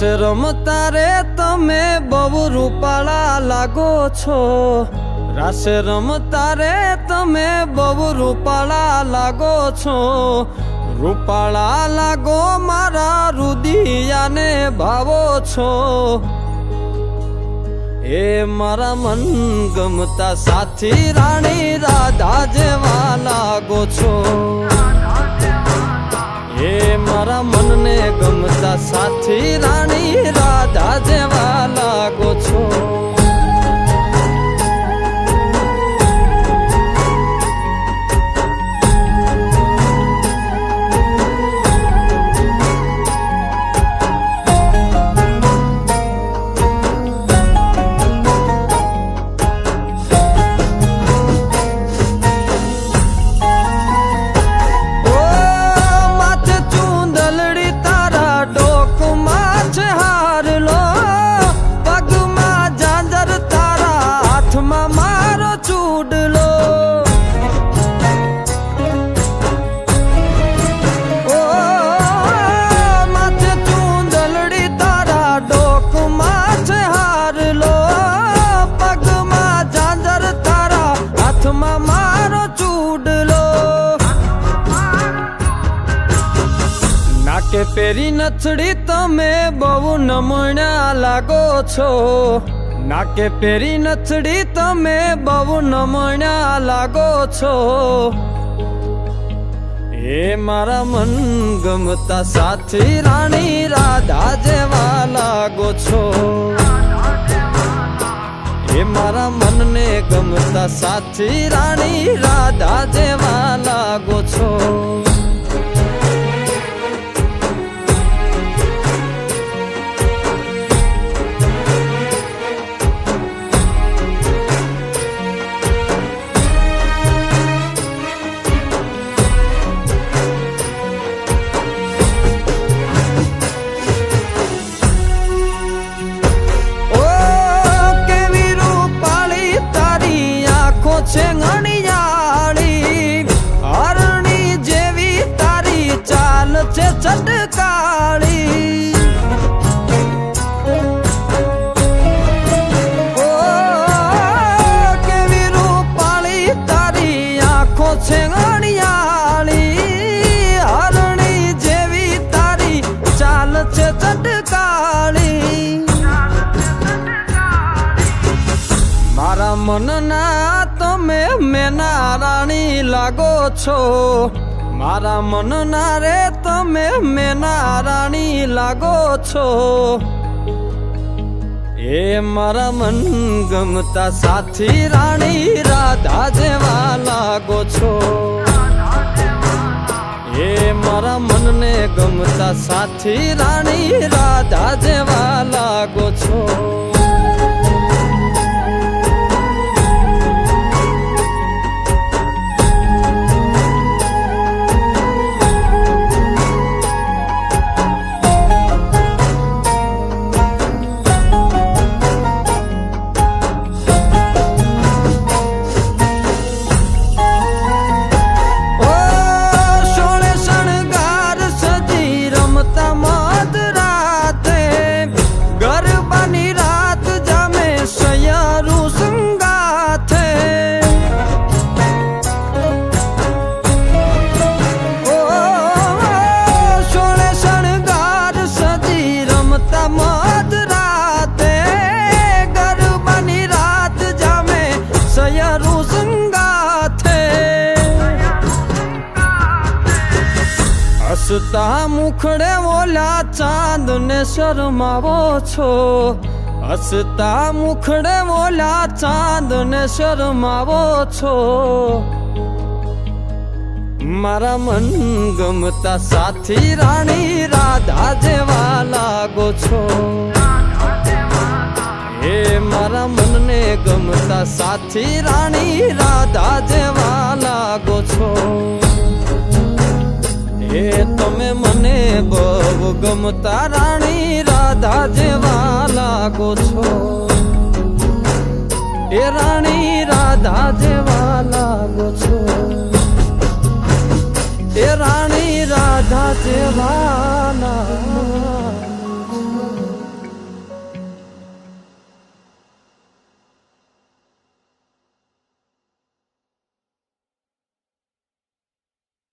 રમતા રે તમે બહુ રૂપાળા લાગો છો। રાસ રમતા રે તમે બહુ રૂપાળા લાગો છો। રૂપાળા લાગો મારા રુદિયાને ભાવો છો। એ મારા મન ગમતા સાથી રાણી રાધા જેવા લાગો છો। એ મારા મનને ગમતા સાથી રાણી રાધા જેવા લાગો છો। કે પેરી નથડી તમે બહુ નમણા લાગો છો। નાકે પેરી નથડી તમે બહુ નમણા લાગો છો। એ મારા મન ગમતા સાથી રાણી રાધા જેવા લાગો છો। એ મારા મનને ગમતા સાથી રાણી રાધા જેવા લાગો છો। હરણી જેવી તારી ચાલ છે ચટકાળી। ઓ કેવી રૂપાળી તારી આંખો છે અણિયાળી। હરણી જેવી તારી ચાલ છે ચટકાળી। મારા મનના તમે મેના રાણી લાગો છો। મારા મનના રે તમે મેના રાણી લાગો છો। એ મારા મન ગમતા સાથી રાણી રાધા જેવા લાગો છો। એ મારા મનને ગમતા સાથી રાણી રાધા જેવા લાગો છો। હસતા મુખડે ઓલા ચાંદ ને શરમાવો છો। હસતા મુખડે ઓલા ચાંદ ને શરમાવો છો। મારા મન ગમતા સાથી રાણી રાધા જેવા લાગો છો। એ મારા મનને ગમતા સાથી રાણી રાધા જેવા લાગો છો। એ તમે મને બહુ ગમતા રાણી રાધા જેવા લાગો છો। એ રાણી રાધા જેવા લાગો છો। એ રાણી રાધા જેવા લાગો